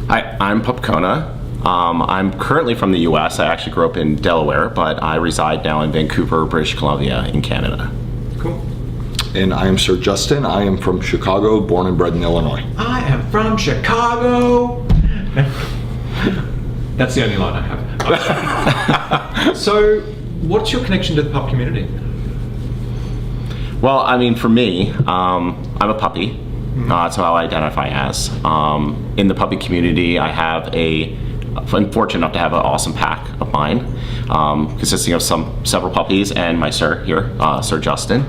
I'm Pup Kona. I'm currently from the US. I actually grew up in Delaware, but I reside now in Vancouver, British Columbia in Canada. Cool. And I am Sir Justin. I am from Chicago, born and bred in Illinois. I am from Chicago. That's the only line I have. So, what's your connection to the pup community? Well, I mean, for me, I'm a puppy. That's how I identify as. In the puppy community, I'm fortunate enough to have an awesome pack of mine, consisting of several puppies and my sir here, Sir Justin.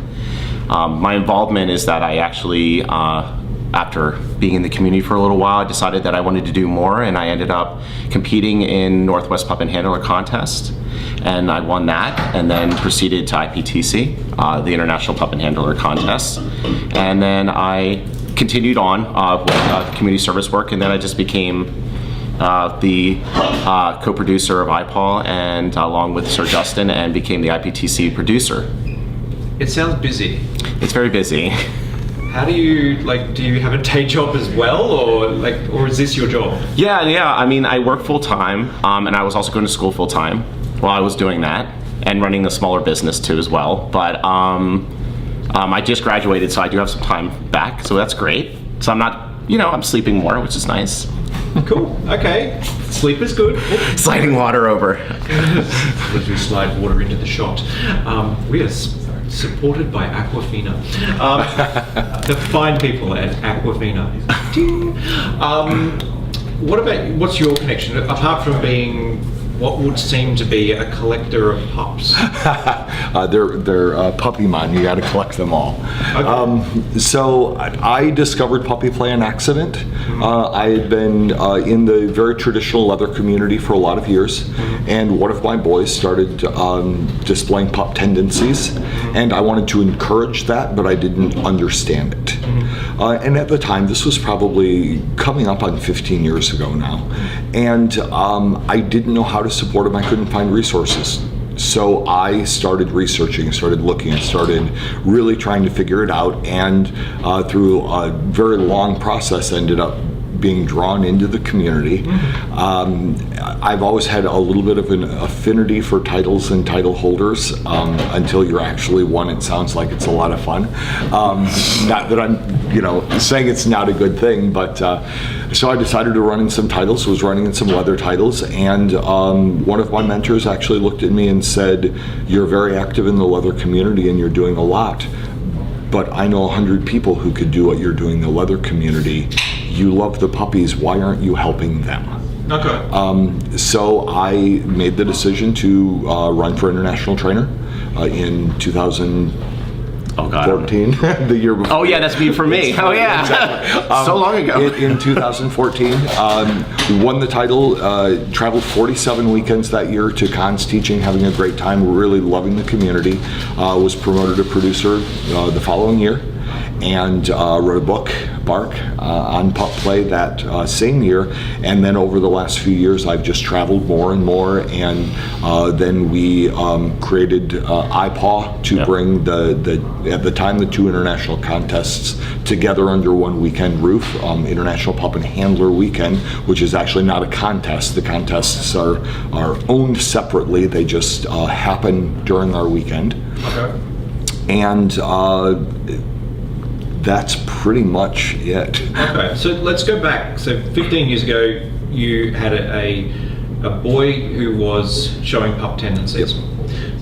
My involvement is that I actually, after being in the community for a little while, I decided that I wanted to do more, and I ended up competing in Northwest Pup and Handler contest, and I won that, and then proceeded to IPTC, the International Pup and Handler contest, and then I continued on with community service work, and then I just became the co-producer of iPaw, and along with Sir Justin, and became the IPTC producer. It sounds busy. It's very busy. How do you do you have a day job as well, or is this your job? Yeah. I mean, I work full time, and I was also going to school full time while I was doing that, and running a smaller business too as well. But I just graduated, so I do have some time back, so that's great. So I'm not, I'm sleeping more, which is nice. Cool. Okay. Sleep is good. Sliding water over. As we slide water into the shot. We are supported by Aquafina. The fine people at Aquafina. What's your connection, apart from being what would seem to be a collector of pups? They're puppy man. You got to collect them all. Okay. So I discovered puppy play on accident. I had been in the very traditional leather community for a lot of years, and one of my boys started displaying pup tendencies, and I wanted to encourage that, but I didn't understand it. And at the time, this was probably coming up on 15 years ago now, and I didn't know how to support him. I couldn't find resources. So I started researching, started looking, and started really trying to figure it out, and through a very long process ended up being drawn into the community. I've always had a little bit of an affinity for titles and title holders. Until you're actually one, it sounds like it's a lot of fun. Not that I'm, saying it's not a good thing, but so I decided to run in some titles, was running in some leather titles, and one of my mentors actually looked at me and said, "You're very active in the leather community and you're doing a lot, but I know 100 people who could do what you're doing in the leather community. You love the puppies, why aren't you helping them?" Okay. So I made the decision to run for international trainer in 2014, the year before. Oh yeah, that's me for me. Oh yeah, exactly. So long ago. In 2014, won the title, traveled 47 weekends that year to cons, teaching, having a great time, really loving the community. Was promoted to producer the following year, and wrote a book, Bark, on pup play that same year. And then over the last few years, I've just traveled more and more, and then we created iPaw to bring at the time, the two international contests together under one weekend roof. International Pup and Handler Weekend, which is actually not a contest. The contests are owned separately. They just happen during our weekend. Okay. And that's pretty much it. Okay, so let's go back. So 15 years ago, you had a boy who was showing pup tendencies. Yep.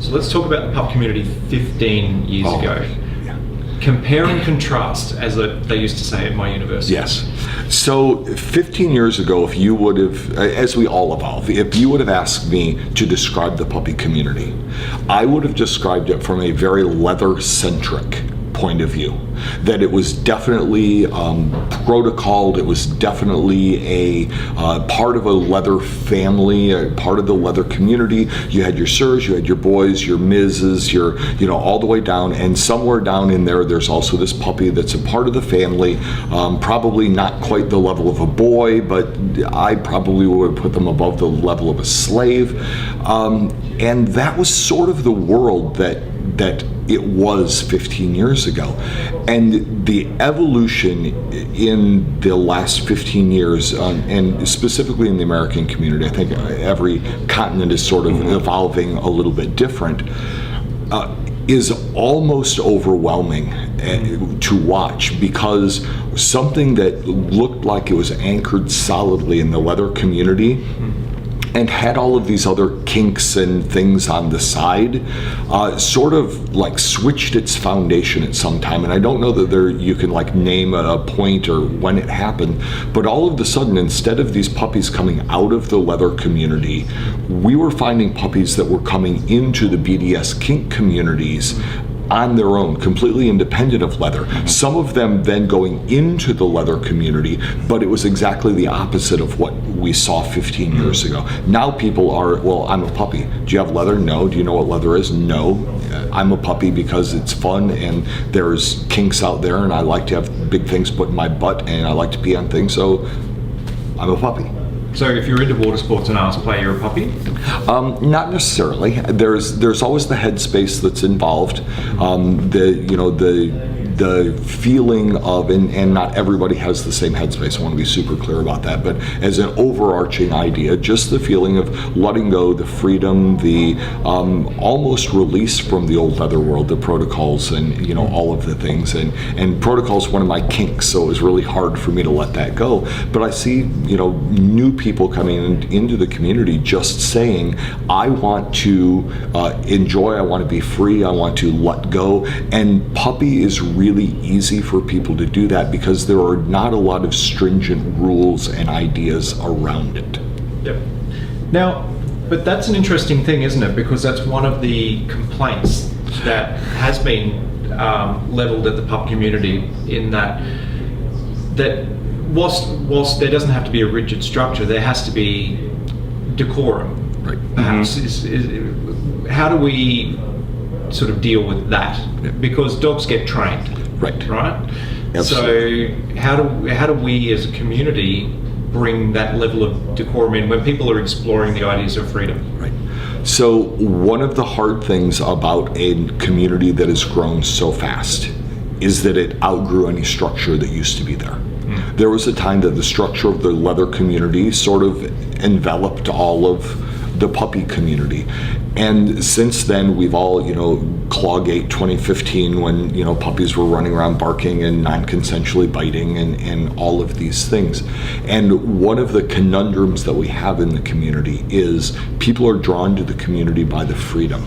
So let's talk about the pup community 15 years ago. Yeah. Compare and contrast, as they used to say at my university. Yes. So 15 years ago, if you would have, as we all evolve, if you would have asked me to describe the puppy community, I would have described it from a very leather-centric point of view. That it was definitely protocoled, it was definitely a part of a leather family, a part of the leather community. You had your sirs, you had your boys, your Mrs., your, all the way down, and somewhere down in there's also this puppy that's a part of the family, probably not quite the level of a boy, but I probably would have put them above the level of a slave. And that was sort of the world that it was 15 years ago. And the evolution in the last 15 years, and specifically in the American community, I think every continent is sort of evolving a little bit different, is almost overwhelming to watch, because something that looked like it was anchored solidly in the leather community and had all of these other kinks and things on the side, sort of like switched its foundation at some time. And I don't know that you can like name a point or when it happened, but all of a sudden, instead of these puppies coming out of the leather community, we were finding puppies that were coming into the BDS kink communities on their own, completely independent of leather. Some of them then going into the leather community, but it was exactly the opposite of what we saw 15 years ago. Now people are, well, I'm a puppy. Do you have leather? No. Do you know what leather is? No. I'm a puppy because it's fun and there's kinks out there and I like to have big things put in my butt and I like to pee on things, so I'm a puppy. So if you're into water sports and arts play, you're a puppy? Not necessarily. There's always the headspace that's involved. The feeling of, and not everybody has the same headspace, I want to be super clear about that, but as an overarching idea, just the feeling of letting go, the freedom, the almost release from the old leather world, the protocols and all of the things. And protocols one of my kinks, so it was really hard for me to let that go. But I see new people coming into the community just saying, I want to enjoy, I want to be free, I want to let go. And puppy is really easy for people to do that because there are not a lot of stringent rules and ideas around it. Yep. Now, but that's an interesting thing, isn't it? Because that's one of the complaints that has been leveled at the pup community, in that whilst there doesn't have to be a rigid structure, there has to be decorum. Right. Perhaps how do we sort of deal with that? Yeah. Because dogs get trained. Right. Right? Absolutely. So how do we as a community bring that level of decorum in when people are exploring the ideas of freedom? Right. So one of the hard things about a community that has grown so fast is that it outgrew any structure that used to be there. There was a time that the structure of the leather community sort of enveloped all of the puppy community. And since then, we've all, Clawgate 2015, when, puppies were running around barking and non-consensually biting and all of these things. And one of the conundrums that we have in the community is people are drawn to the community by the freedom.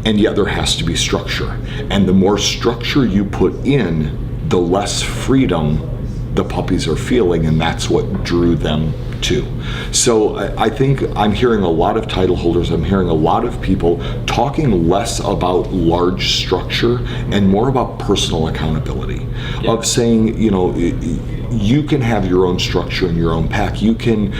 And yet there has to be structure. And the more structure you put in, the less freedom the puppies are feeling, and that's what drew them to. So I think I'm hearing a lot of title holders, I'm hearing a lot of people talking less about large structure and more about personal accountability. Yeah. Of saying, you can have your own structure and your own pack. You can,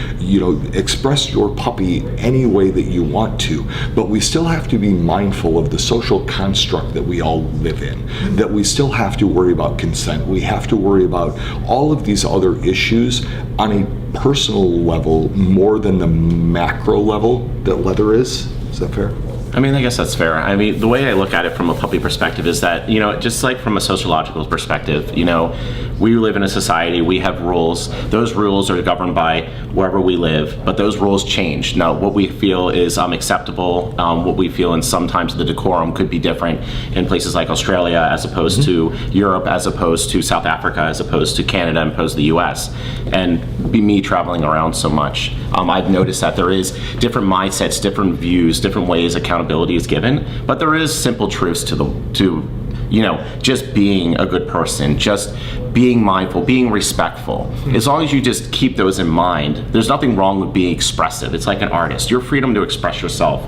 express your puppy any way that you want to, but we still have to be mindful of the social construct that we all live in, that we still have to worry about consent. We have to worry about all of these other issues on a personal level more than the macro level that leather is. Is that fair? I mean, I guess that's fair. I mean, the way I look at it from a puppy perspective is that, just like from a sociological perspective, we live in a society, we have rules. Those rules are governed by wherever we live, but those rules change. Now, what we feel is acceptable, what we feel, and sometimes the decorum could be different in places like Australia as opposed to Europe, as opposed to South Africa, as opposed to Canada, and opposed to the US. And me traveling around so much, I've noticed that there is different mindsets, different views, different ways accountability is given, but there is simple truths to just being a good person, just being mindful, being respectful. As long as you just keep those in mind, there's nothing wrong with being expressive. It's like an artist. Your freedom to express yourself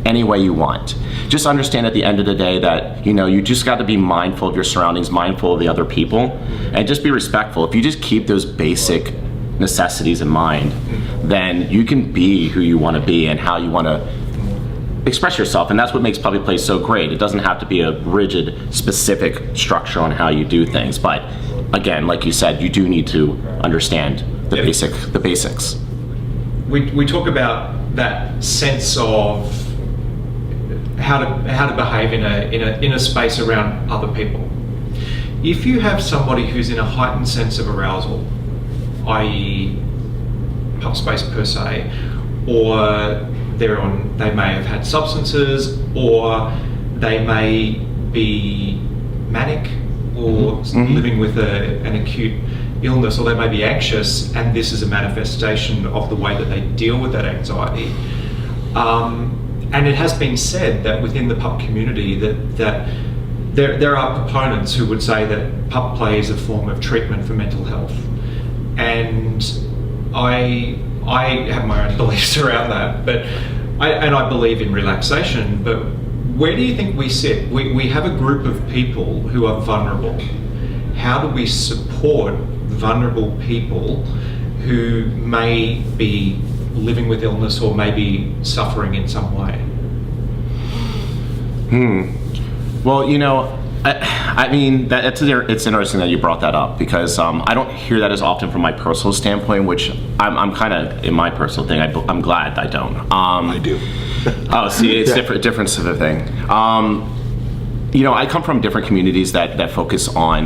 any way you want. Just understand at the end of the day that, you just got to be mindful of your surroundings, mindful of the other people, and just be respectful. If you just keep those basic necessities in mind, then you can be who you want to be and how you want to express yourself, and that's what makes puppy play so great. It doesn't have to be a rigid, specific structure on how you do things, but again, like you said, you do need to understand the basics. We talk about that sense of how to behave in a space around other people. If you have somebody who's in a heightened sense of arousal, i.e. pup space per se, or they may have had substances, or they may be manic, or living with an acute illness, or they may be anxious, and this is a manifestation of the way that they deal with that anxiety. And it has been said that within the pup community that there are proponents who would say that pup play is a form of treatment for mental health. And I have my own beliefs around that, but I believe in relaxation, but where do you think we sit? We have a group of people who are vulnerable. How do we support vulnerable people who may be living with illness or may be suffering in some way? Well, I mean, it's interesting that you brought that up, because I don't hear that as often from my personal standpoint, which I'm kind of, in my personal thing, I'm glad I don't. I do. Oh, see, it's different sort of thing. I come from different communities that focus on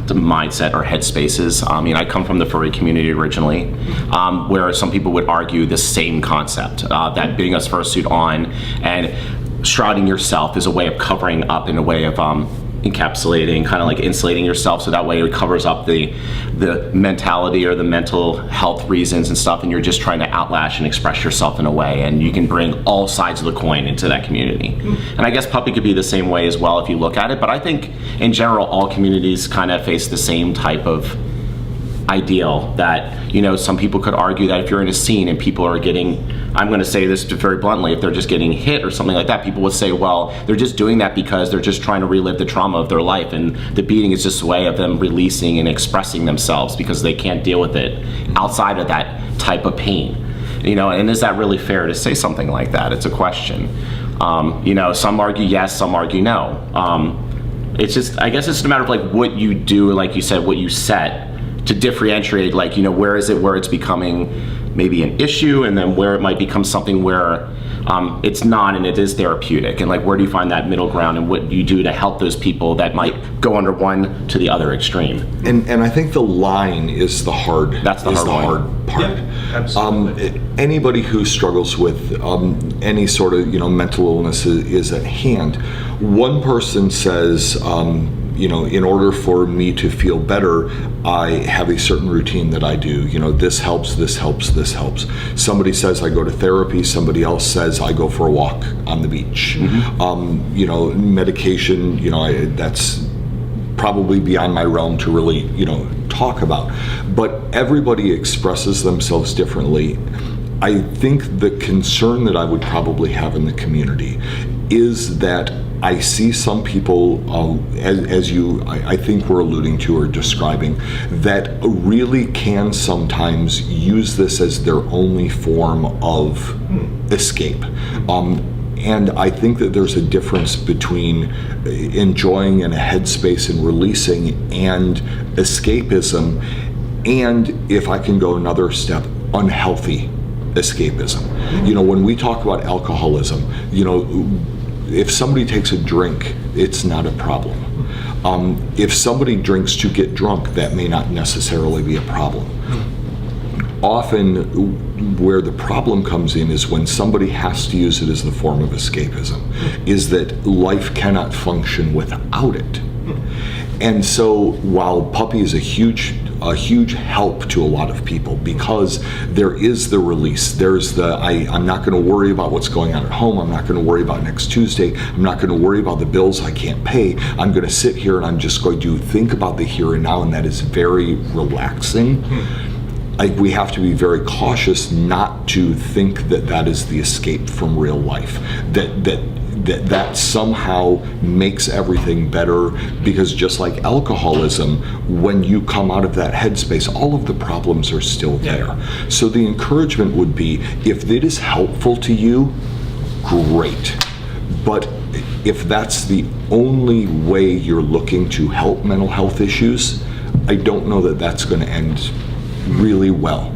the mindset or headspaces. I come from the furry community originally, where some people would argue the same concept, that being a fursuit on and shrouding yourself is a way of covering up, in a way of encapsulating, kind of like insulating yourself, so that way it covers up the mentality or the mental health reasons and stuff, and you're just trying to outlash and express yourself in a way, and you can bring all sides of the coin into that community. And I guess puppy could be the same way as well if you look at it, but I think in general all communities kind of face the same type of ideal, that some people could argue that if you're in a scene and people are getting, I'm going to say this very bluntly, if they're just getting hit or something like that, people would say, well, they're just doing that because they're just trying to relive the trauma of their life, and the beating is just a way of them releasing and expressing themselves because they can't deal with it outside of that type of pain. And is that really fair to say something like that? It's a question. Some argue yes, some argue no. It's just, I guess it's a matter of like what you do, like you said, what you set to differentiate, like, where is it where it's becoming maybe an issue, and then where it might become something where it's not and it is therapeutic, and like where do you find that middle ground, and what do you do to help those people that might go under one to the other extreme? And I think the line is the hard. That's the hard part. Yeah, absolutely. Anybody who struggles with any sort of mental illness is at hand. One person says, in order for me to feel better, I have a certain routine that I do. This helps, this helps, this helps. Somebody says I go to therapy. Somebody else says I go for a walk on the beach. Medication, that's probably beyond my realm to really, talk about. But everybody expresses themselves differently. I think the concern that I would probably have in the community is that I see some people, as you, I think we're alluding to or describing, that really can sometimes use this as their only form of escape. And I think that there's a difference between enjoying in a headspace and releasing and escapism, and, if I can go another step, unhealthy escapism. When we talk about alcoholism, if somebody takes a drink, it's not a problem. If somebody drinks to get drunk, that may not necessarily be a problem. Often where the problem comes in is when somebody has to use it as the form of escapism, is that life cannot function without it. And so while puppy is a huge help to a lot of people, because there is the release, there's the I'm not going to worry about what's going on at home, I'm not going to worry about next Tuesday, I'm not going to worry about the bills I can't pay, I'm going to sit here and I'm just going to think about the here and now, and that is very relaxing. We have to be very cautious not to think that that is the escape from real life, that somehow makes everything better, because just like alcoholism, when you come out of that headspace, all of the problems are still there. So the encouragement would be, if it is helpful to you, great. But if that's the only way you're looking to help mental health issues, I don't know that that's going to end really well.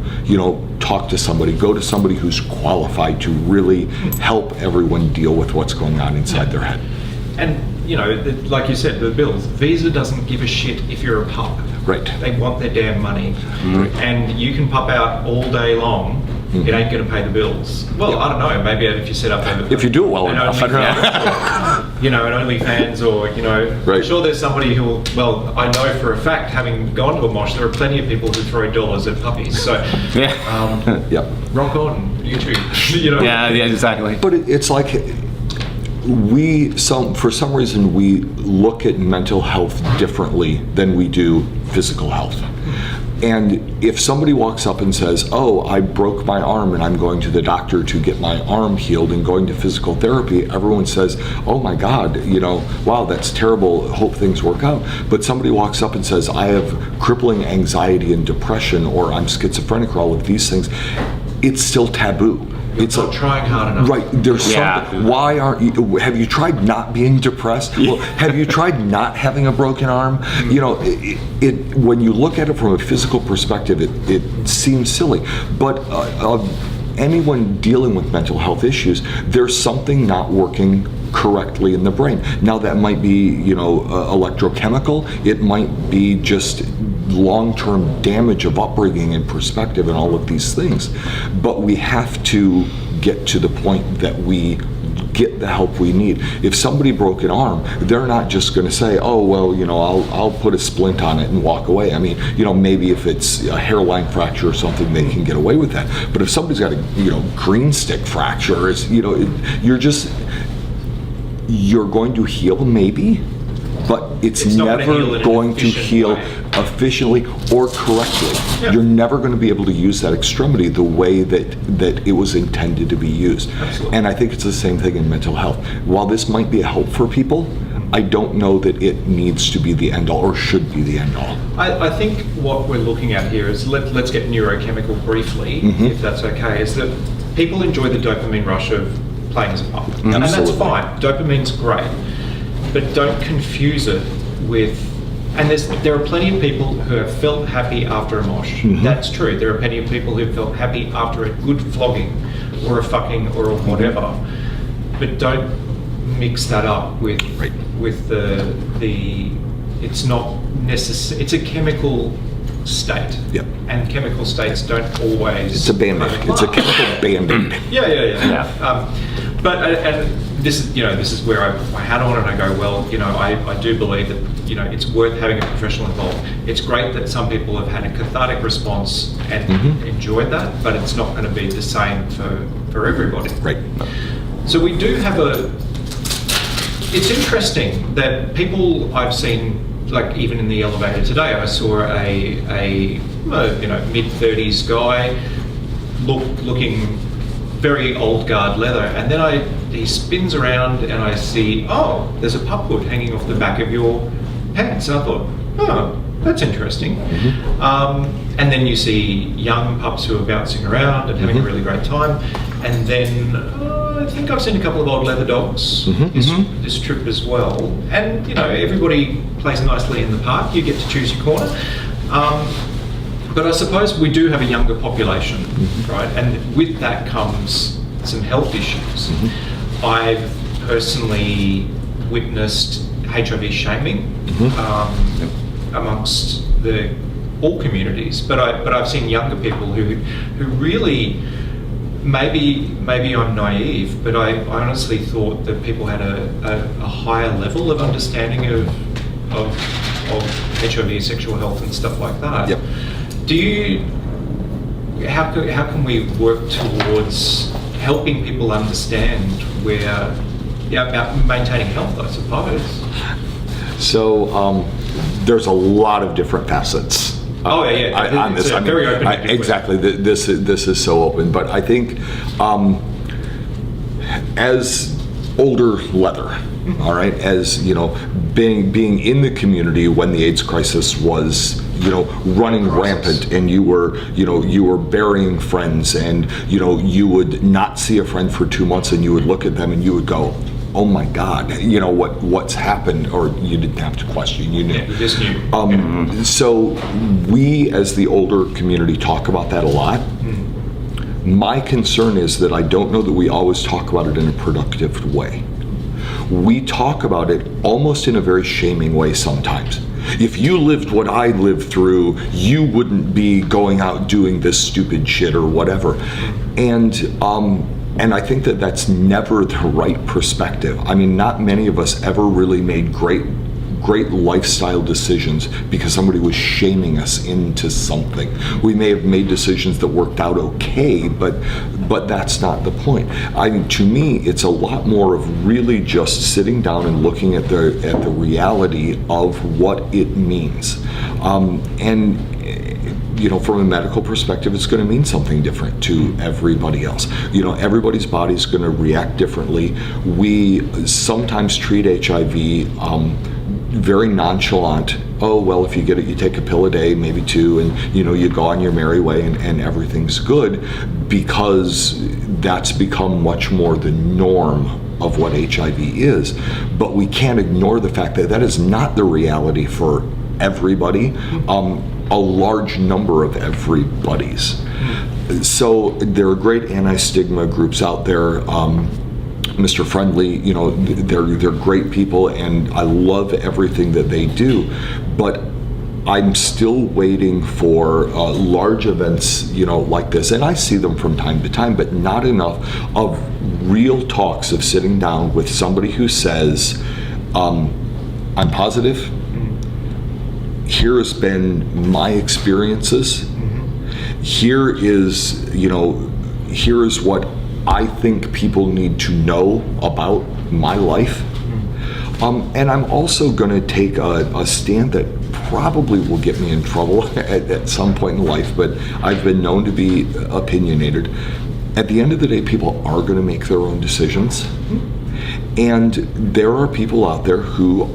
talk to somebody, go to somebody who's qualified to really help everyone deal with what's going on inside their head. And, like you said, the bills. Visa doesn't give a shit if you're a pup. Right. They want their damn money. And you can pup out all day long. It ain't going to pay the bills. Well, I don't know. Maybe if you set up if you do it well enough, I don't know. An OnlyFans, or Right. I'm sure there's somebody who will. Well, I know for a fact, having gone to a mosh, there are plenty of people who throw dollars at puppies. So, Yep. rock on YouTube. Yeah, exactly. But it's like for some reason we look at mental health differently than we do physical health. And if somebody walks up and says, "Oh, I broke my arm and I'm going to the doctor to get my arm healed and going to physical therapy," everyone says, "Oh my God, wow, that's terrible. Hope things work out." But somebody walks up and says, "I have crippling anxiety and depression," or "I'm schizophrenic," or all of these things, it's still taboo. It's not trying hard enough. Right. There's something. Why aren't you? Have you tried not being depressed? Well, have you tried not having a broken arm? When you look at it from a physical perspective, it seems silly. But anyone dealing with mental health issues, there's something not working correctly in the brain. Now that might be, electrochemical. It might be just long-term damage of upbringing and perspective and all of these things. But we have to get to the point that we get the help we need. If somebody broke an arm, they're not just going to say, "Oh, well, I'll put a splint on it and walk away." I mean, maybe if it's a hairline fracture or something, they can get away with that. But if somebody's got a, green stick fracture, you're going to heal maybe, but it's never going to heal efficiently or correctly. Yeah. You're never going to be able to use that extremity the way that it was intended to be used. Absolutely. And I think it's the same thing in mental health. While this might be a help for people, I don't know that it needs to be the end-all or should be the end-all. I think what we're looking at here is, let's get neurochemical briefly, if that's okay, is that people enjoy the dopamine rush of playing as a pup. Absolutely. And that's fine. Dopamine's great. But don't confuse it with, and there are plenty of people who have felt happy after a mosh. That's true. There are plenty of people who felt happy after a good flogging or a fucking or a whatever. But don't mix that up with the it's not necessary. It's a chemical state. Yep. And chemical states don't always. It's a band-aid. It's a chemical band-aid. Yeah. But and this is where I put my hat on and I go, well, I do believe that it's worth having a professional involved. It's great that some people have had a cathartic response and enjoyed that, but it's not going to be the same for everybody. Right. So we do have it's interesting that people I've seen, like even in the elevator today, I saw a mid-30s guy looking very old guard leather, and then he spins around and I see, oh, there's a pup hood hanging off the back of your pants, and I thought, oh, that's interesting. And then you see young pups who are bouncing around and having a really great time, and then I think I've seen a couple of old leather dogs this trip as well, and everybody plays nicely in the park. You get to choose your corner. But I suppose we do have a younger population, right? And with that comes some health issues. I've personally witnessed HIV shaming amongst all communities, but I've seen younger people who really, maybe I'm naive, but I honestly thought that people had a higher level of understanding of HIV, sexual health, and stuff like that. Yep. How can we work towards helping people understand about maintaining health, I suppose? So there's a lot of different facets. On this. It's very open. Exactly. This is so open, but I think as older leather, all right, as being in the community when the AIDS crisis was running rampant, and you were burying friends, and you would not see a friend for 2 months, and you would look at them and you would go, oh my God, what's happened, or you didn't have to question, you knew. Yeah, you just knew. So we, as the older community, talk about that a lot, My concern is that I don't know that we always talk about it in a productive way. We talk about it almost in a very shaming way sometimes. If you lived what I lived through, you wouldn't be going out doing this stupid shit or whatever. And I think that that's never the right perspective. I mean, not many of us ever really made great lifestyle decisions because somebody was shaming us into something. We may have made decisions that worked out okay, but that's not the point. I mean, to me, it's a lot more of really just sitting down and looking at the reality of what it means. And you know, from a medical perspective, it's going to mean something different to everybody else. You know, everybody's body's going to react differently. We sometimes treat HIV very nonchalant. Oh, well, if you get it, you take a pill a day, maybe two, and you know, you go on your merry way and everything's good, because that's become much more the norm of what HIV is. But we can't ignore the fact that that is not the reality for everybody. A large number of everybody's. So there are great anti-stigma groups out there. Mr. Friendly, you know, they're great people, and I love everything that they do. But I'm still waiting for large events, you know, like this, and I see them from time to time, but not enough of real talks of sitting down with somebody who says, I'm positive. Here has been my experiences. Here is, you know, here is what I think people need to know about my life. And I'm also going to take a stand that probably will get me in trouble at some point in life, but I've been known to be opinionated. At the end of the day, people are going to make their own decisions. And there are people out there who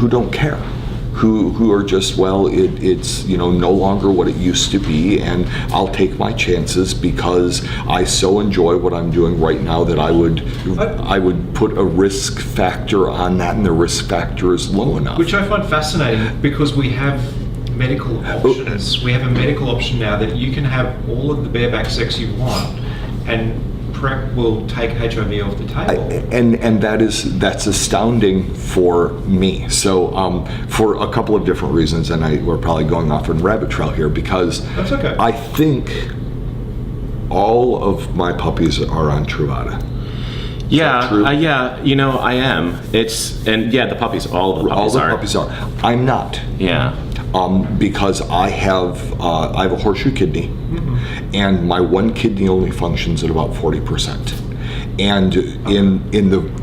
don't care. Who are just, well, it's, you know, no longer what it used to be, and I'll take my chances because I so enjoy what I'm doing right now that I would put a risk factor on that, and the risk factor is low enough. Which I find fascinating, because we have medical options. We have a medical option now that you can have all of the bareback sex you want, and PrEP will take HIV off the table. And that's astounding for me. So for a couple of different reasons, and we're probably going off on rabbit trail here, because that's okay. I think all of my puppies are on Truvada. Yeah, you know, I am. The puppies, all the puppies are. I'm not. Yeah. Because I have a horseshoe kidney, and my one kidney only functions at about 40%. And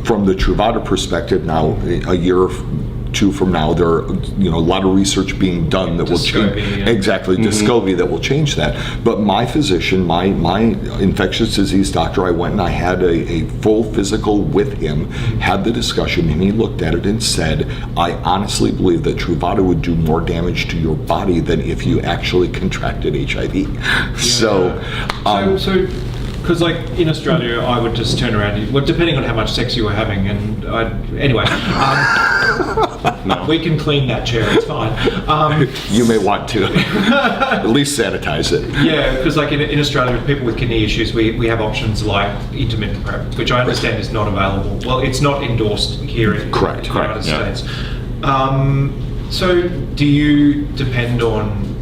from the Truvada perspective now, a year or two from now, there are, you know, a lot of research being done that will change. Exactly, Descovy, that will change that. But my physician, my infectious disease doctor, I went and I had a full physical with him, had the discussion, and he looked at it and said, I honestly believe that Truvada would do more damage to your body than if you actually contracted HIV. Yeah. So because like in Australia, I would just turn around, well, depending on how much sex you were having, and anyway, we can clean that chair, it's fine. You may want to at least sanitize it. Yeah, because like in Australia, people with kidney issues, we have options like intermittent PrEP, which I understand is not available. Well, it's not endorsed here in the United States. So do you depend on,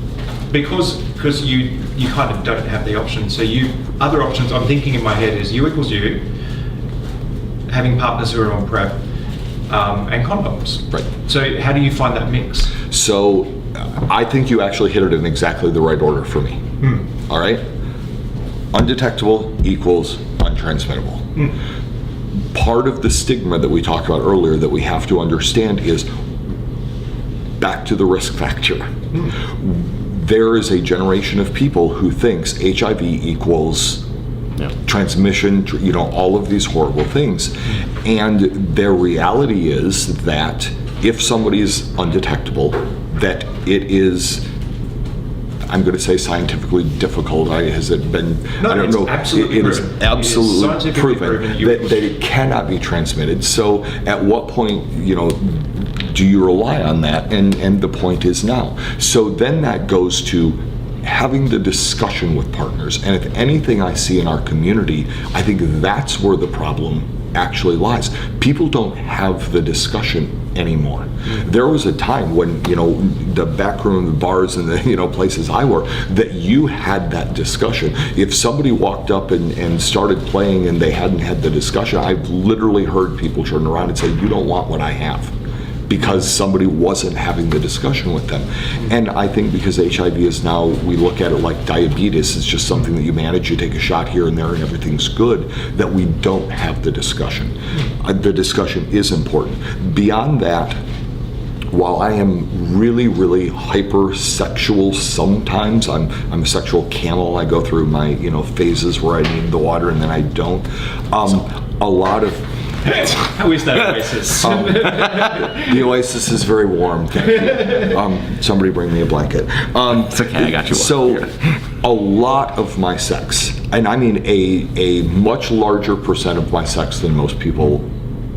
because you kind of don't have the option, so other options I'm thinking in my head is you equals you, having partners who are on PrEP, and condoms. Right. So how do you find that mix? So I think you actually hit it in exactly the right order for me. All right? Undetectable equals untransmittable. Part of the stigma that we talked about earlier that we have to understand is back to the risk factor. There is a generation of people who thinks HIV equals transmission, you know, all of these horrible things. And their reality is that if somebody is undetectable, that it is, I'm going to say scientifically difficult. Has it been? No, I don't know. Absolutely it is absolutely proven that that it cannot be transmitted. So at what point, you know, do you rely on that? And the point is now. So then that goes to, having the discussion with partners. And if anything I see in our community, I think that's where the problem actually lies. People don't have the discussion anymore. There was a time when, the back room, the bars and the, places I were, that you had that discussion. If somebody walked up and started playing and they hadn't had the discussion, I've literally heard people turn around and say, you don't want what I have, because somebody wasn't having the discussion with them. And I think because HIV is now, we look at it like diabetes, it's just something that you manage, you take a shot here and there and everything's good, that we don't have the discussion. The discussion is important. Beyond that, while I am really, really hypersexual sometimes, I'm a sexual camel. I go through my, phases where I need the water and then I don't. A lot of How is that Oasis? the Oasis is very warm, thank you. Somebody bring me a blanket. It's okay, I got you. So, a lot of my sex, and I mean a much larger percent of my sex than most people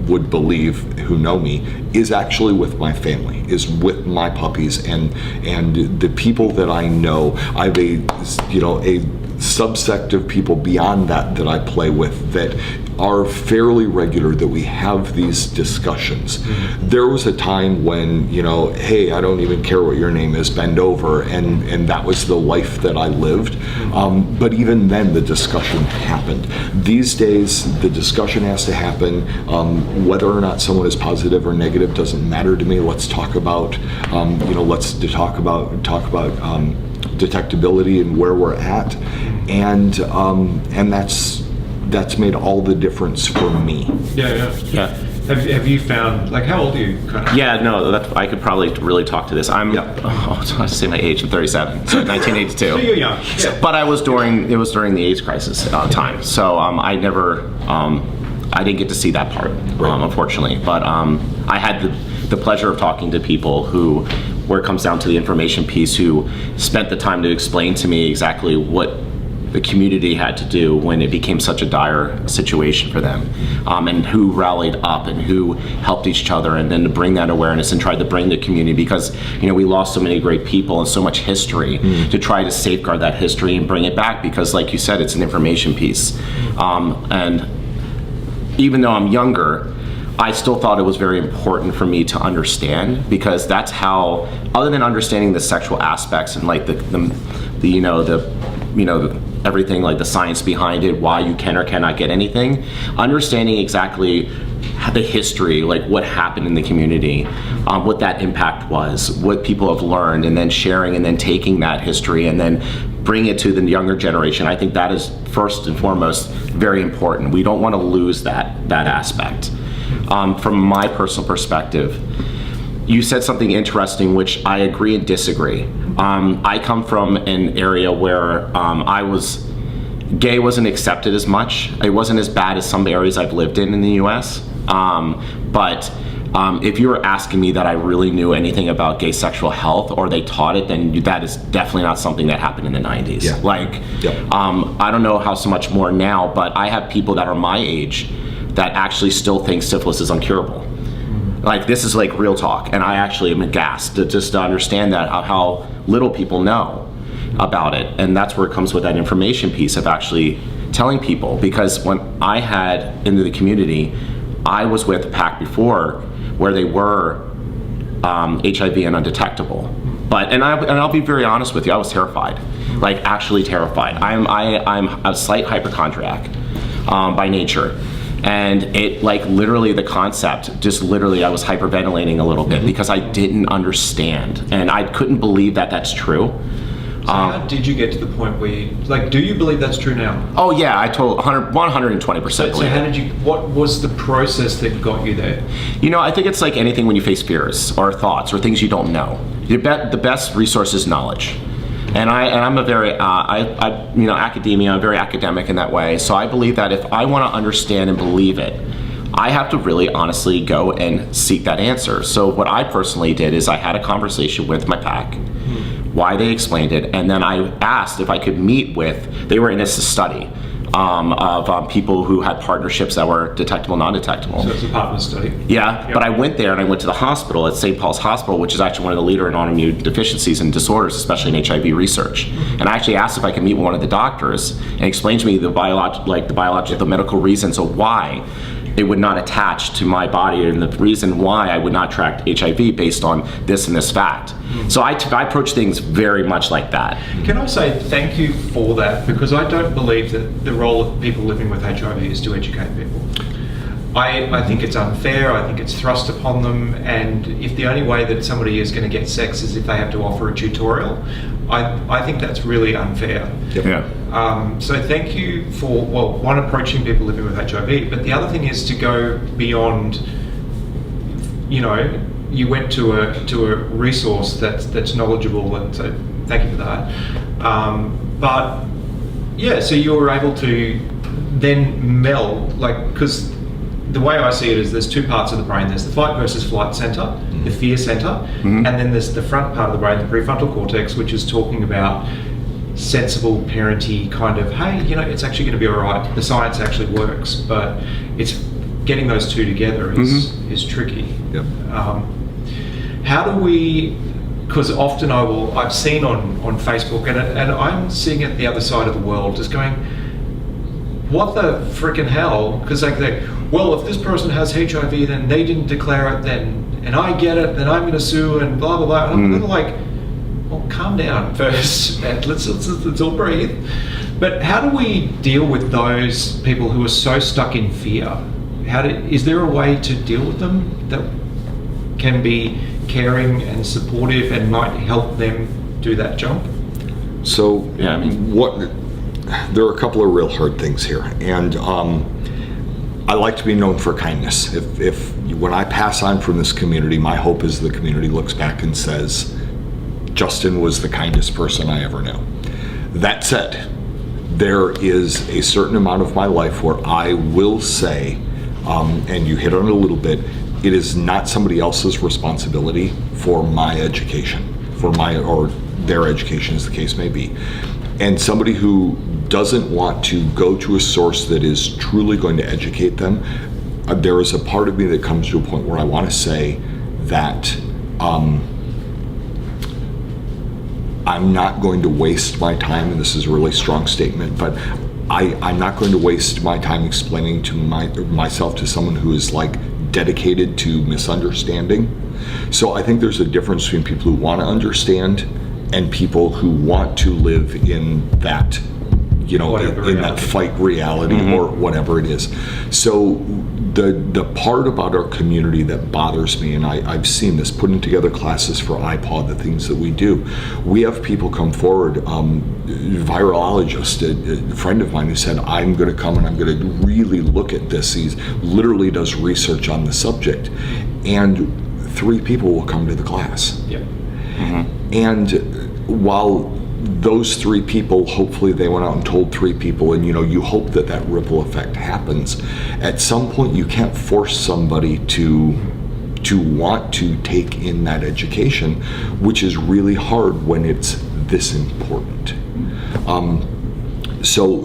would believe who know me, is actually with my family, is with my puppies and the people that I know. I have a subsect of people beyond that I play with that are fairly regular, that we have these discussions. There was a time when, hey, I don't even care what your name is, bend over, and that was the life that I lived. But even then, the discussion happened. These days, the discussion has to happen. Whether or not someone is positive or negative doesn't matter to me. Let's talk about, let's talk about detectability and where we're at, and that's made all the difference for me. Yeah. Have you found, how old are you? Yeah, no, I could probably really talk to this. I was to say my age. I'm 37, so 1982. So you're young. Yeah. But it was during the AIDS crisis time, so I never, I didn't get to see that part, unfortunately. But I had the pleasure of talking to people where it comes down to the information piece, who spent the time to explain to me exactly what the community had to do when it became such a dire situation for them, and who rallied up and who helped each other, and then to bring that awareness and tried to bring the community, because we lost so many great people and so much history, to try to safeguard that history and bring it back, because like you said, it's an information piece. And even though I'm younger, I still thought it was very important for me to understand, because that's how, other than understanding the sexual aspects and everything, like the science behind it, why you can or cannot get anything, understanding exactly the history, like what happened in the community, what that impact was, what people have learned, and then sharing and then taking that history and then bring it to the younger generation. I think that is first and foremost very important. We don't want to lose that aspect. From my personal perspective, you said something interesting, which I agree and disagree. I come from an area where gay wasn't accepted as much. It wasn't as bad as some areas I've lived in the US. But if you were asking me that I really knew anything about gay sexual health, or they taught it, then that is definitely not something that happened in the 90s. Yeah. I don't know how so much more now, but I have people that are my age that actually still think syphilis is uncurable. This is real talk, and I actually am aghast to understand that, how little people know about it. And that's where it comes with that information piece of actually telling people, because when I had into the community, I was with a pack before where they were HIV and undetectable. And I'll be very honest with you, I was terrified, actually terrified. I'm a slight hypochondriac by nature. And it literally the concept, just literally I was hyperventilating a little bit because I didn't understand, and I couldn't believe that that's true. So how did you get to the point where you, do you believe that's true now? Oh yeah, I told 120% So how did you, what was the process that got you there? I think it's like anything when you face fears or thoughts or things you don't know. The best resource is knowledge. And I'm a very, academia, I'm very academic in that way. So I believe that if I want to understand and believe it, I have to really honestly go and seek that answer. So what I personally did is I had a conversation with my pack, why they explained it, and then I asked if I could meet with, they were in a study, of people who had partnerships that were detectable, non-detectable. So it's a partner study. Yeah, Yep. but I went there and I went to the hospital at St. Paul's Hospital, which is actually one of the leader in autoimmune deficiencies and disorders, especially in HIV research. And I actually asked if I could meet with one of the doctors and explain to me the biological, the medical reasons of why it would not attach to my body and the reason why I would not track HIV based on this and this fact. So I approach things very much like that. Can I say thank you for that? Because I don't believe that the role of people living with HIV is to educate people. I think it's unfair, I think it's thrust upon them, and if the only way that somebody is going to get sex is if they have to offer a tutorial, I think that's really unfair. Yeah. So thank you for, well, one, approaching people living with HIV, but the other thing is to go beyond, you know, you went to a resource that's knowledgeable, and so thank you for that. But yeah, so you were able to then meld, like, because the way I see it is there's two parts of the brain. There's the fight versus flight center, the fear center, and then there's the front part of the brain, the prefrontal cortex, which is talking about sensible, parenty kind of, hey, you know, it's actually going to be all right. The science actually works, but it's getting those two together is tricky. Yep. How do we? Because often I've seen on Facebook, and I'm seeing it the other side of the world, just going, what the freaking hell? Because like well, if this person has HIV, then they didn't declare it, then, and I get it, then I'm going to sue, and blah blah blah. And I'm kind of like, well, calm down first, and let's all breathe. But how do we deal with those people who are so stuck in fear? Is there a way to deal with them that can be caring and supportive and might help them do that jump? So, Yeah, I mean- there are a couple of real hard things here, and I like to be known for kindness. If when I pass on from this community, my hope is the community looks back and says, Justin was the kindest person I ever knew. That said, there is a certain amount of my life where I will say, and you hit on it a little bit, it is not somebody else's responsibility for my education, or their education as the case may be. And somebody who doesn't want to go to a source that is truly going to educate them, there is a part of me that comes to a point where I want to say that I'm not going to waste my time, and this is a really strong statement, but I'm not going to waste my time explaining to myself to someone who is like dedicated to misunderstanding. So I think there's a difference between people who want to understand and people who want to live in that, you know, in that fight reality or whatever it is. So the part about our community that bothers me, and I've seen this, putting together classes for iPod, the things that we do, we have people come forward, virologist, a friend of mine who said, I'm going to come and I'm going to really look at this. He literally does research on the subject, and 3 people will come to the class. Yeah. And while those 3 people, hopefully they went out and told 3 people, and you know, you hope that that ripple effect happens. At some point, you can't force somebody to want to take in that education, which is really hard when it's this important. So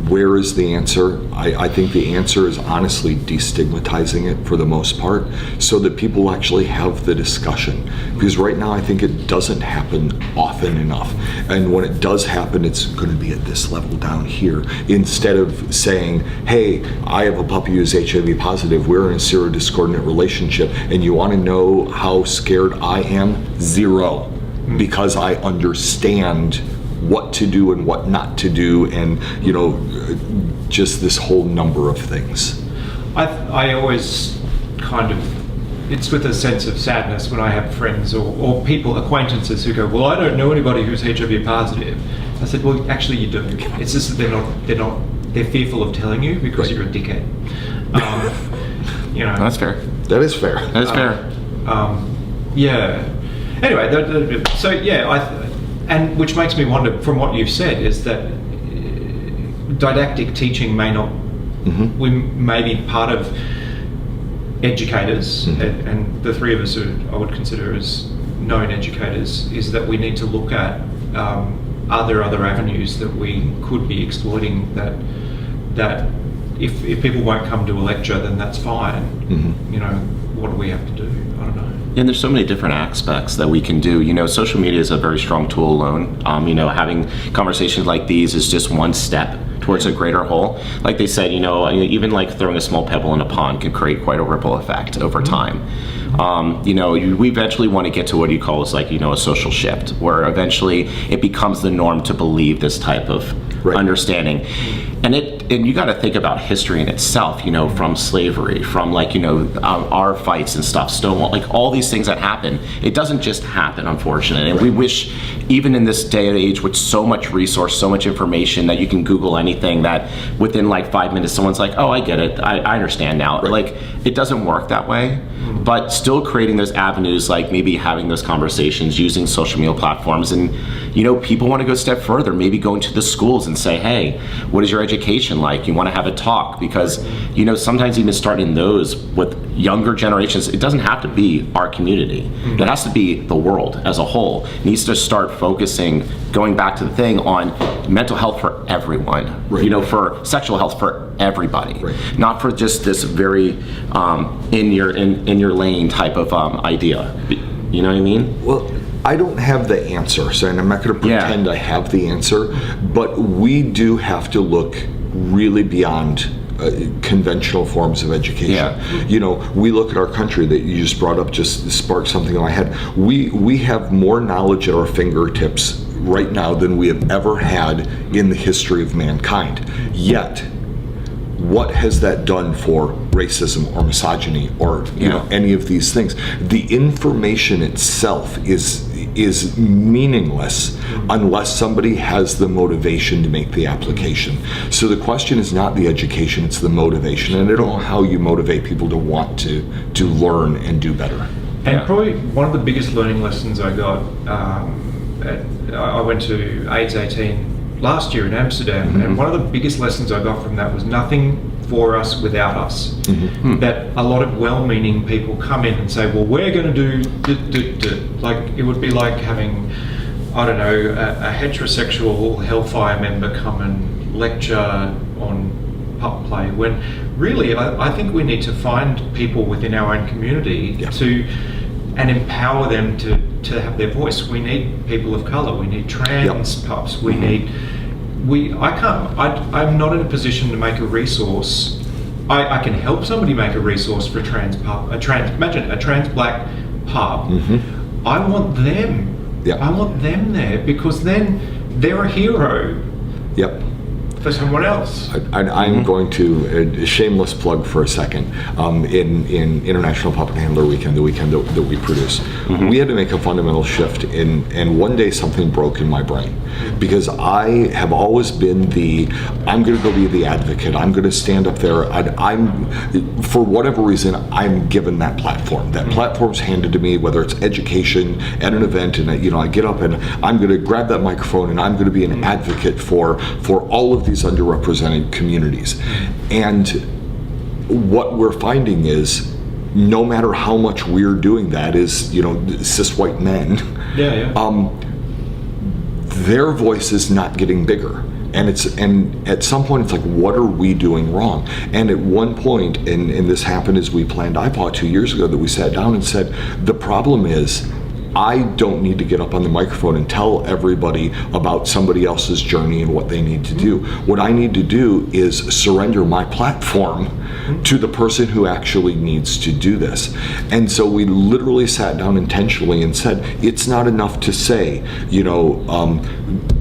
where is the answer? I think the answer is honestly destigmatizing it for the most part, so that people actually have the discussion. Because right now I think it doesn't happen often enough. And when it does happen, it's going to be at this level down here. Instead of saying, hey, I have a puppy who's HIV positive, we're in a serodiscordant relationship, and you want to know how scared I am? 0. Because I understand what to do and what not to do, and you know, just this whole number of things. I always kind of, it's with a sense of sadness when I have friends or people, acquaintances who go, well, I don't know anybody who's HIV positive. I said, well, actually you do. It's just that they're fearful of telling you because Right. you're a dickhead. You know. That's fair. That is fair. That is fair. Yeah. Anyway, so yeah, and which makes me wonder, from what you've said, is that didactic teaching may not, we may be part of educators, and the 3 of us who I would consider as known educators, is that we need to look at are there other avenues that we could be exploiting that that if people won't come to a lecture, then that's fine. You know, what do we have to do? I don't know. And there's so many different aspects that we can do. You know, social media is a very strong tool alone. You know, having conversations like these is just one step towards a greater whole. Like they said, you know, even like throwing a small pebble in a pond can create quite a ripple effect over time. You know, we eventually want to get to what you call is like, you know, a social shift, where eventually it becomes the norm to believe this type of understanding. And you got to think about history in itself, you know, from slavery, from like, you know, our fights and stuff, Stonewall, like all these things that happen. It doesn't just happen, unfortunately. And we wish, even in this day and age with so much resource, so much information that you can Google anything, that within like 5 minutes, someone's like, oh, I get it. I understand now. Like, it doesn't work that way. But still creating those avenues, like maybe having those conversations, using social media platforms. And, you know, people want to go a step further, maybe going to the schools and say, hey, what is your education like? You want to have a talk? Because, you know, sometimes even starting those with younger generations, it doesn't have to be our community. It has to be the world as a whole. It needs to start focusing, going back to the thing, on mental health for everyone, you know, for sexual health for everybody, not for just this very in your lane type of idea. You know what I mean? Well, I don't have the answer, so I'm not going to pretend I have the answer, but we do have to look really beyond conventional forms of education. You know, we look at our country that you just brought up, just sparked something in my head. We have more knowledge at our fingertips right now than we have ever had in the history of mankind. Yet, what has that done for racism or misogyny or you know, any of these things? The information itself is meaningless unless somebody has the motivation to make the application. So the question is not the education, it's the motivation. And I don't know how you motivate people to want to learn and do better. And probably one of the biggest learning lessons I got, I went to AIDS 18 last year in Amsterdam, and one of the biggest lessons I got from that was nothing for us without us. That a lot of well-meaning people come in and say, well, we're going to do. Like, it would be like having, I don't know, a heterosexual Hellfire member come and lecture on pup play, when really I think we need to find people within our own community and empower them to have their voice. We need people of colour, we need trans pups, we need, I'm not in a position to make a resource. I can help somebody make a resource for a trans pup, imagine a trans black pup. I want them. I want them there, because then they're a hero. For someone else. I'm going to, a shameless plug for a second, in International Puppet Handler Weekend, the weekend that we produce, we had to make a fundamental shift, and one day something broke in my brain, because I have always been I'm going to go be the advocate, I'm going to stand up there, I'm for whatever reason, I'm given that platform. That platform's handed to me, whether it's education, at an event, and I get up and I'm going to grab that microphone and I'm going to be an advocate for all of these underrepresented communities. And what we're finding is, no matter how much we're doing that, is, cis white men, their voice is not getting bigger. And at some point it's like, what are we doing wrong? And at one point, and this happened as we planned iPod 2 years ago, that we sat down and said, the problem is, I don't need to get up on the microphone and tell everybody about somebody else's journey and what they need to do. What I need to do is surrender my platform to the person who actually needs to do this. And so we literally sat down intentionally and said, it's not enough to say,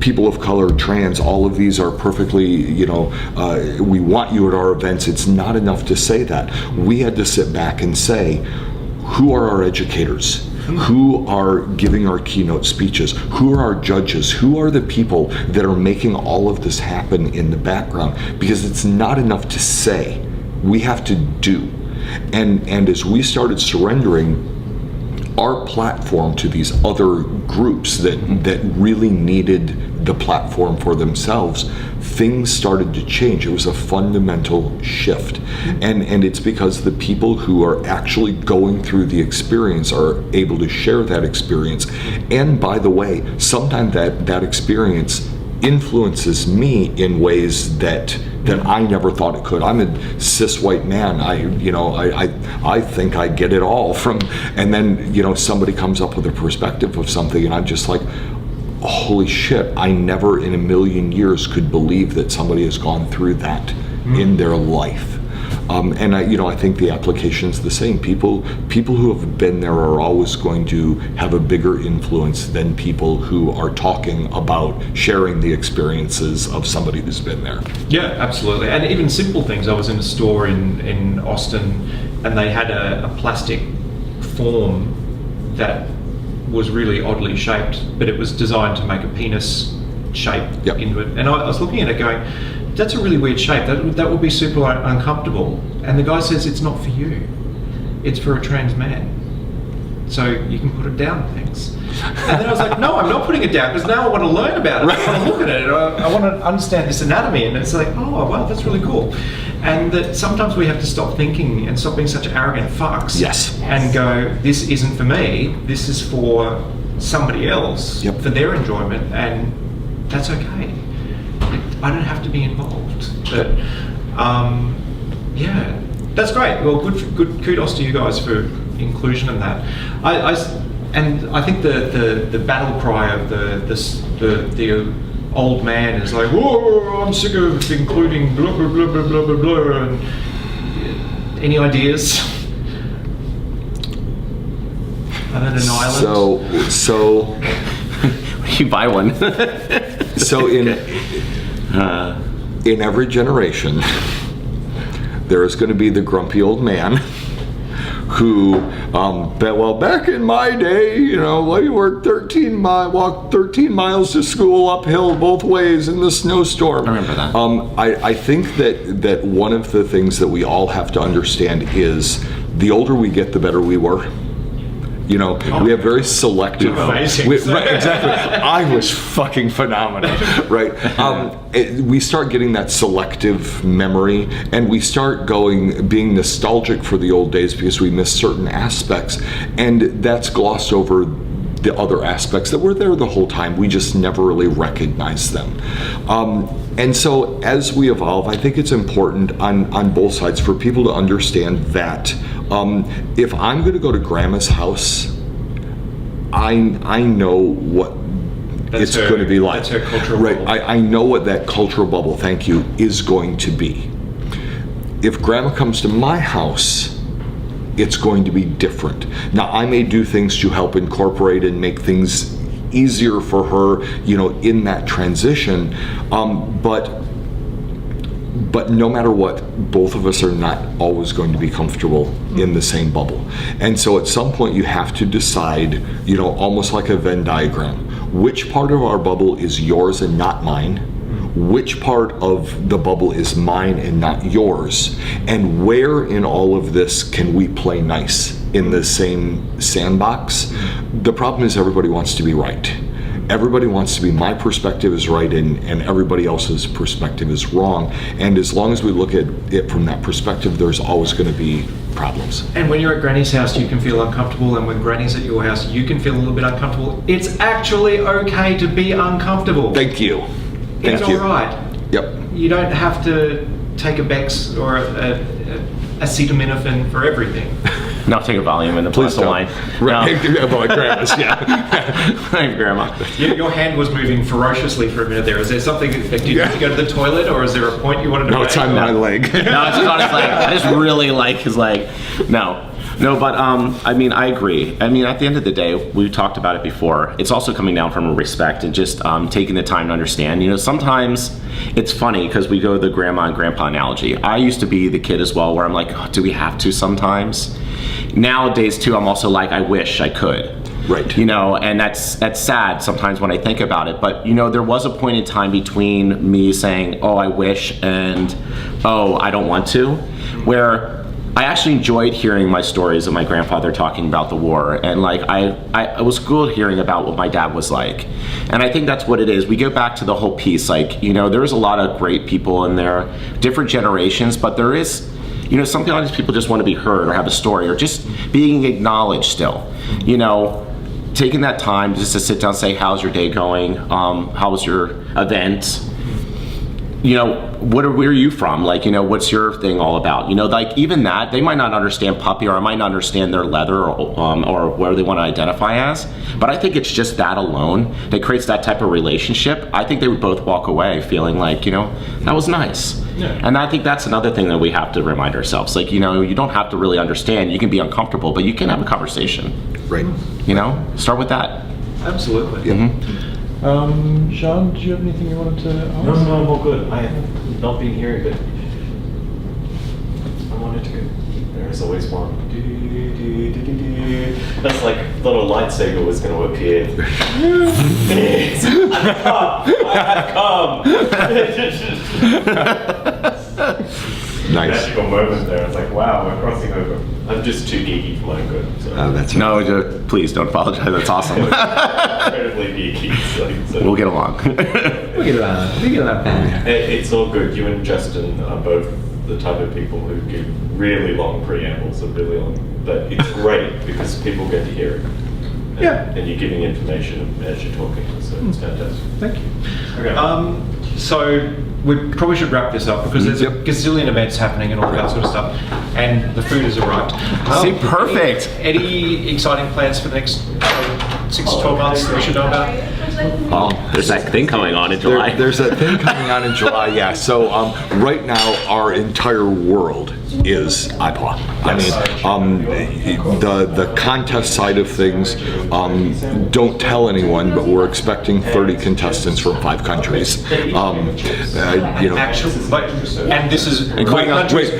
people of color, trans, all of these are perfectly, we want you at our events. It's not enough to say that. We had to sit back and say, who are our educators? Who are giving our keynote speeches? Who are our judges? Who are the people that are making all of this happen in the background? Because it's not enough to say, we have to do. And as we started surrendering our platform to these other groups that really needed the platform for themselves, things started to change. It was a fundamental shift. And it's because the people who are actually going through the experience are able to share that experience. And by the way, sometimes that experience influences me in ways that I never thought it could. I'm a cis white man. I think I get it all from, and then somebody comes up with a perspective of something, and I'm just like, holy shit! I never in a million years could believe that somebody has gone through that in their life. And I think the application's the same. People who have been there are always going to have a bigger influence than people who are talking about sharing the experiences of somebody who's been there. Yeah, absolutely. And even simple things. I was in a store in Austin, and they had a plastic form that was really oddly shaped, but it was designed to make a penis shape into it. And I was looking at it going, that's a really weird shape. That would be super uncomfortable. And the guy says, it's not for you. It's for a trans man. So you can put it down and things. And then I was like, no, I'm not putting it down, because now I want to learn about it. I want to look at it. I want to understand this anatomy. And it's like, oh, wow, that's really cool. And that sometimes we have to stop thinking and stop being such arrogant fucks. Yes. And go, this isn't for me. This is for somebody else, for their enjoyment. And that's okay. I don't have to be involved. But yeah, that's great. Well, good kudos to you guys for inclusion in that. I think the battle cry of the old man is like, whoa, I'm sick of including blah blah blah blah blah blah blah. And any ideas? Other than an island. So you buy one. So in every generation, there is going to be the grumpy old man who, back in my day, I walked 13 miles to school uphill both ways in the snowstorm. I remember that. I think that one of the things that we all have to understand is the older we get, the better we were. We have very selective. Amazing. Right, exactly. I was fucking phenomenal, right? We start getting that selective memory, and we start being nostalgic for the old days because we miss certain aspects, and that's glossed over the other aspects that were there the whole time. We just never really recognized them. And so as we evolve, I think it's important on both sides for people to understand that if I'm going to go to grandma's house, I know what it's going to be like. That's her cultural bubble. Right. I know what that cultural bubble, thank you, is going to be. If grandma comes to my house, it's going to be different. Now, I may do things to help incorporate and make things easier for her, in that transition. But no matter what, both of us are not always going to be comfortable in the same bubble. And so at some point you have to decide, almost like a Venn diagram, which part of our bubble is yours and not mine, which part of the bubble is mine and not yours, and where in all of this can we play nice in the same sandbox. The problem is everybody wants to be right. Everybody wants to be, my perspective is right and everybody else's perspective is wrong. And as long as we look at it from that perspective, there's always going to be problems. And when you're at Granny's house, you can feel uncomfortable, and when Granny's at your house, you can feel a little bit uncomfortable. It's actually okay to be uncomfortable. Thank you. It's all right. Yep. You don't have to take a Bex or a acetaminophen for everything. Now take a volume and a glass of wine. Right. Like grandma's, Thank Grandma. Your hand was moving ferociously for a minute there. Is there something, did you go to the toilet, or is there a point you wanted to make? No, it's on my leg. No, it's just on his leg. I just really like his leg. No, but I agree. At the end of the day, we talked about it before. It's also coming down from a respect and just taking the time to understand. Sometimes it's funny because we go to the grandma and grandpa analogy. I used to be the kid as well, where I'm like, oh, do we have to sometimes? Nowadays too, I'm also like, I wish I could. Right. And that's sad sometimes when I think about it. But there was a point in time between me saying, oh, I wish, and oh, I don't want to, where I actually enjoyed hearing my stories of my grandfather talking about the war, and I was cool hearing about what my dad was like. And I think that's what it is. We go back to the whole piece, there's a lot of great people in there, different generations, but there is, sometimes people just want to be heard or have a story or just being acknowledged still. taking that time just to sit down and say, how's your day going? How was your event? You know, where are you from? Like, you know, what's your thing all about? You know, like even that, they might not understand puppy, or I might not understand their leather, or where they want to identify as. But I think it's just that alone that creates that type of relationship. I think they would both walk away feeling like, you know, that was nice. Yeah. And I think that's another thing that we have to remind ourselves. Like, you know, you don't have to really understand. You can be uncomfortable, but you can have a conversation. Right. You know, start with that. Absolutely. Yeah. Sean, do you have anything you wanted to ask? No, I'm all good. I have not been hearing, but I wanted to go. There's always one. That's like thought a lightsaber was going to appear. Yes, I've come. Nice. Magical moment there. It's like, wow, we're crossing over. I'm just too geeky for my own good. So. That's No, please don't apologize. That's awesome. Incredibly geeky. So. We'll get along. We get that fun. It's all good. You and Justin are both the type of people who give really long preambles, but it's great because people get to hear it. And you're giving information as you're talking, so it's fantastic. Thank you. Okay. So we probably should wrap this up because there's a gazillion events happening and all that sort of stuff, and the food has arrived. See, perfect. Any exciting plans for the next 6 to 12 months that we should know about? There's that thing coming on in July. There's that thing coming on in July, yeah. So right now, our entire world is IPAW. I mean, the contest side of things, don't tell anyone, but we're expecting 30 contestants from 5 countries. You know, And this is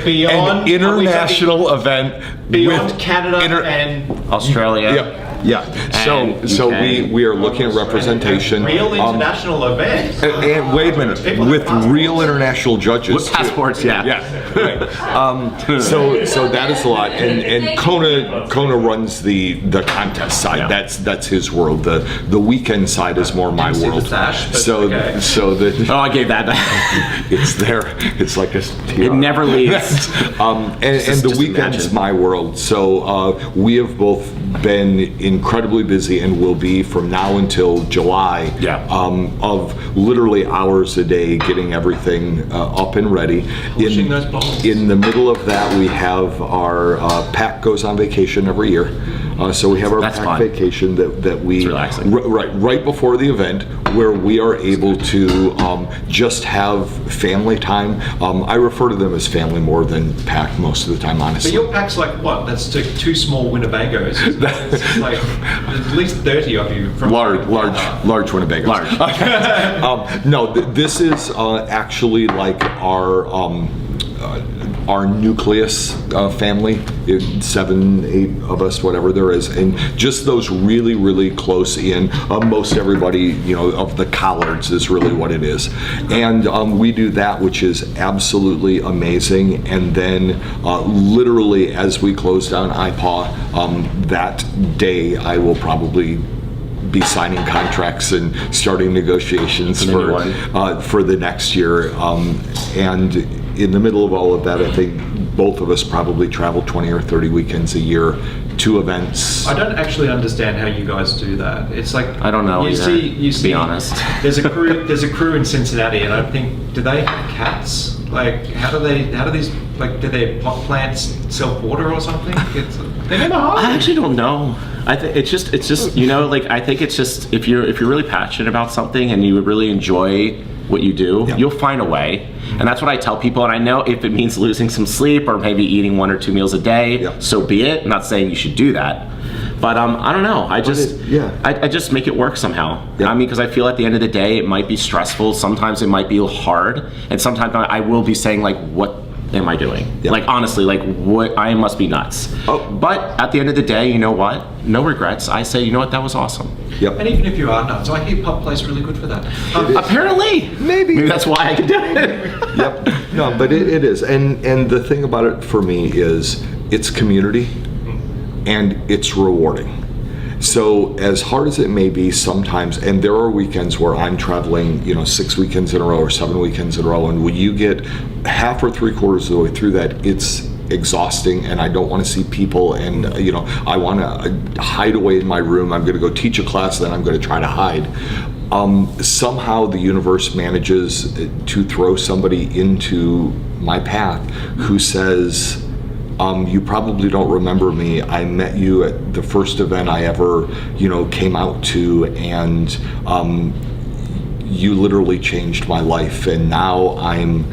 beyond an international event beyond with Canada and Australia. Yeah. So we are looking at representation. Real international event. And wait a minute, with real international judges. With passports, yeah. Yeah, right. So that is a lot, and Kona runs the contest side. Yeah. That's his world. The weekend side is more my world. So I gave that back. it's there. It's like a It never leaves. and the weekend's imagine. my world. So we have both been incredibly busy and will be from now until July. Of literally hours a day getting everything up and ready. Pushing those balls. In the middle of that, we have our PAC goes on vacation every year. So we have our That's PAC fun. vacation that we It's relaxing. right before the event, where we are able to just have family time. I refer to them as family more than PAC most of the time, honestly. But your pack's like what? That's like 2 small Winnebagos. It's like at least 30 of you from large Winnebagos. Large. No, this is actually like our nucleus family, 7, 8 of us, whatever there is, and just those really, really close in. Most everybody, you know, of the collards is really what it is, and we do that, which is absolutely amazing. And then, literally, as we close down IPAW, that day I will probably be signing contracts and starting negotiations for the next year, and in the middle of all of that, I think both of us probably travel 20 or 30 weekends a year to events. I don't actually understand how you guys do that. It's like I don't know You either, see, to be honest. There's a crew in Cincinnati, and I think, do they have cats? Like, how do these do their pot plants self-water or something? They never hide. I actually don't know. I think it's just you know, like I think it's just if you're really passionate about something and you really enjoy what you do, you'll find a way. And that's what I tell people. And I know if it means losing some sleep or maybe eating 1 or 2 meals a day, so be it. I'm not saying you should do that. But I don't know. I just make it work somehow. I mean, because I feel at the end of the day, it might be stressful. Sometimes it might be hard, and sometimes I will be saying like, what am I doing? Like honestly, like what? I must be nuts. But at the end of the day, you know what? No regrets. I say, you know what? That was awesome. And even if you are nuts, I hear Pup plays really good for that. Apparently, maybe that's why I can do it. No, but it is, and the thing about it for me is it's community. And it's rewarding. So as hard as it may be sometimes, and there are weekends where I'm traveling, 6 weekends in a row or 7 weekends in a row, and when you get half or 3/4 of the way through that, it's exhausting, and I don't want to see people, and I want to hide away in my room. I'm going to go teach a class, then I'm going to try to hide. Somehow the universe manages to throw somebody into my path who says, you probably don't remember me. I met you at the first event I ever, came out to, and you literally changed my life. And now I'm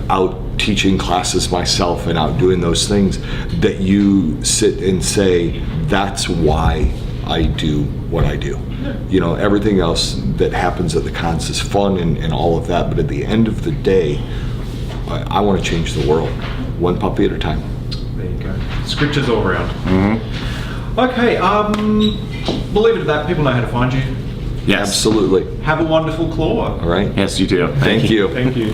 out teaching classes myself and out doing those things that you sit and say, that's why I do what I do. Everything else that happens at the cons is fun and all of that, but at the end of the day, I want to change the world, one puppy at a time. There you go. Scriptures all around. Mm-hmm. Okay, we'll leave it at that. People know how to find you. Yes. Absolutely. Have a wonderful claw. All right. Yes, you do. Thank you. Thank you.